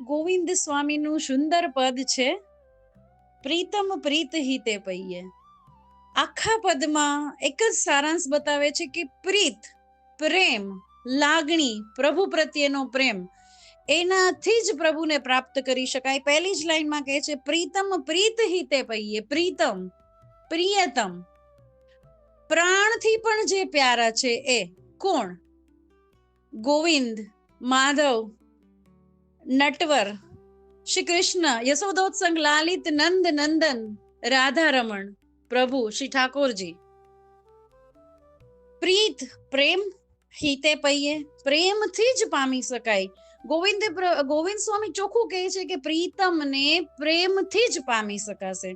ગોવિંદ સ્વામીનું સુંદર પદ છે, પ્રીતમ પ્રીત હિતે પૈયે. આખા પદમાં એક જ સારાંશ બતાવે છે કે પ્રીત, પ્રેમ, લાગણી, પ્રભુ પ્રત્યેનો પ્રેમ, એનાથી જ પ્રભુને પ્રાપ્ત કરી શકાય. પહેલી જ લાઈનમાં કહે છે પ્રીતમ પ્રીત હિતે પૈયે. પ્રીતમ, પ્રિયતમ, પ્રાણથી પણ જે પ્યારા છે એ કોણ? ગોવિંદ, માધવ, નટવર, શ્રી કૃષ્ણ, યશોદોત્સંગ લાલિત, નંદ નંદન, રાધા રમણ, પ્રભુ શ્રી ઠાકોરજી. પ્રીત, પ્રેમ, હિતે પૈયે, પ્રેમથી જ પામી શકાય. ગોવિંદ સ્વામી ચોખ્ખું કહે છે કે પ્રીતમને પ્રેમથી જ પામી શકાશે.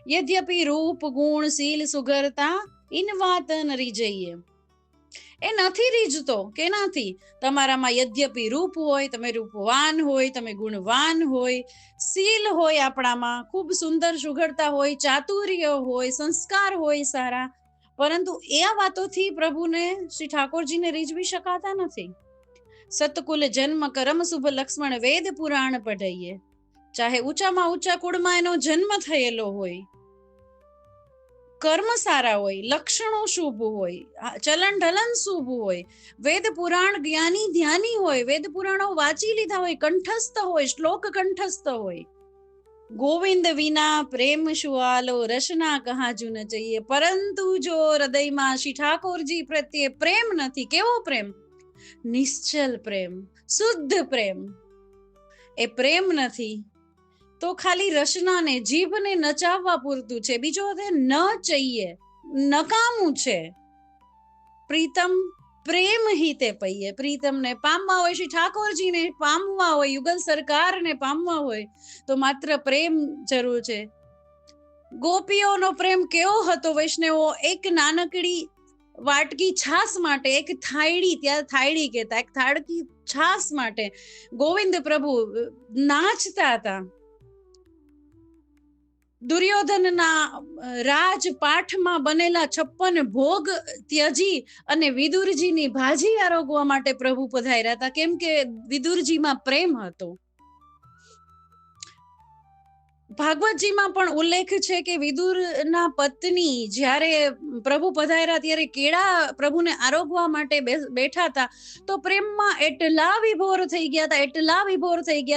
યદ્યપિ રૂપ ગુણ શીલ સુગરતા ઇન વાત ન રીજઈએ. એ નથી રીઝતો. કેનાથી? તમારામાં યદ્યપિ રૂપ હોય, તમે રૂપવાન હોય, તમે ગુણવાન હોય, શીલ હોય, આપણામાં ખૂબ સુંદર સુઘડતા હોય, ચાતુર્ય હોય, સંસ્કાર હોય સારા, પરંતુ એ વાતોથી પ્રભુને શ્રી ઠાકોરજીને રીઝવી શકાતા નથી. સતકુલ જન્મ કરમ શુભ લક્ષ્મણ વેદ પુરાણ પઢઈએ. ચાહે ઊંચામાં ઊંચા કુળમાં એનો જન્મ થયેલો હોય, કર્મ સારા હોય, લક્ષણો શુભ હોય, ચલન ઢલન શુભ હોય, વેદ પુરાણ જ્ઞાની ધ્યાની હોય, વેદ પુરાણો વાંચી લીધા હોય, કંઠસ્થ હોય, શ્લોક કંઠસ્થ હોય, ગોવિંદ વિના પ્રેમ શુઆલો રસના કહા જુ ન चाहिए. પરંતુ જો હૃદયમાં શ્રી ઠાકોરજી પ્રત્યે પ્રેમ નથી, કેવો પ્રેમ? નિશ્ચલ પ્રેમ, શુદ્ધ પ્રેમ, એ પ્રેમ નથી તો ખાલી રસનાને, જીભને નચાવવા પૂરતું છે, બીજો ન ચાહીએ, નકામું છે. પ્રીતમ પ્રેમ હિતે પૈયે. પ્રીતમને પામવા હોય, શ્રી ઠાકોરજીને પામવા હોય, યુગલ સરકારને પામવા હોય તો માત્ર પ્રેમ જરૂર છે. ગોપીઓનો પ્રેમ કેવો હતો વૈષ્ણવો? એક નાનકડી વાટકી છાસ માટે, એક થાળી, ત્યાં થાળી કહેતા, એક થાળકી છાસ માટે ગોવિંદ પ્રભુ નાચતા હતા. દુર્યોધનના રાજપાઠમાં બનેલા 56 ભોગ ત્યજી અને વિદુરજીની ભાજી આરોગવા માટે પ્રભુ પધાર્યા હતા. કેમ કે વિદુરજીમાં પ્રેમ હતો. ભાગવતજીમાં પણ ઉલ્લેખ છે કે વિદુરના પત્ની જ્યારે પ્રભુ પધાર્યા ત્યારે કેળા પ્રભુને આરોગવા માટે બેઠા હતા તો પ્રેમમાં એટલા વિભોર થઈ ગયા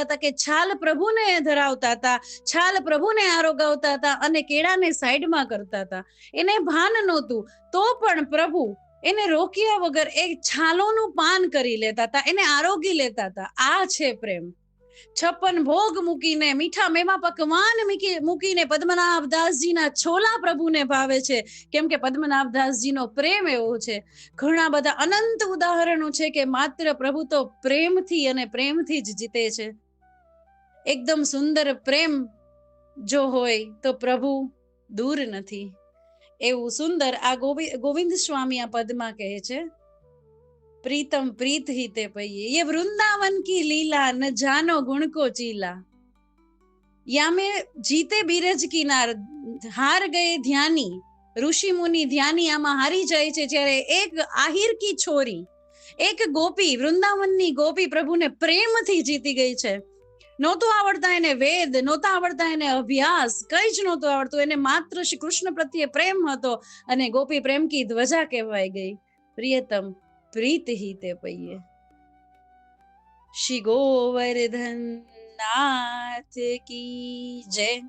હતા કે છાલ પ્રભુને ધરાવતા હતા, છાલ પ્રભુને આરોગાવતા હતા અને કેળાને સાઈડમાં કરતા હતા. એને ભાન નહોતું તો પણ પ્રભુ એને રોક્યા વગર એ છાલોનું પાન કરી લેતા હતા, એને આરોગી લેતા હતા. આ છે પ્રેમ. 56 ભોગ મૂકીને, મીઠા મેમાં પકવાન મૂકીને પદ્મનાભદાસજીના છોલા પ્રભુને ભાવે છે. કેમ કે પદ્મનાભદાસજીનો પ્રેમ એવો છે. ઘણા બધા અનંત ઉદાહરણો છે કે માત્ર પ્રભુ તો પ્રેમથી અને પ્રેમથી જ જીતે છે. એકદમ સુંદર પ્રેમ જો હોય તો પ્રભુ દૂર નથી. એવું સુંદર આ ગોવિંદ સ્વામી આ પદમાં કહે છે. प्रीतम प्रीत हिते पइये, ये वृंदावन की लीला न जानो गुण को चीला. या में जीते बीरज किनार हार गए ध्यानी, ऋषि मुनि ध्यानी आमा हारी जाए छे. ज्यारे एक आहिर की छोरी, एक गोपी, वृंदावननी गोपी प्रभुने प्रेमथी जीती गई छे. नहोतो आवड़ता એને વેદ, નહોતા આવડતા એને અભ્યાસ, કઈ જ નહોતું આવડતું. એને માત્ર શ્રી કૃષ્ણ પ્રત્યે પ્રેમ હતો અને ગોપી પ્રેમ કી ધ્વજા કહેવાય ગઈ. પ્રિયતમ प्रीत हिते पइये. श्री गोवर्धन नाथ की जय.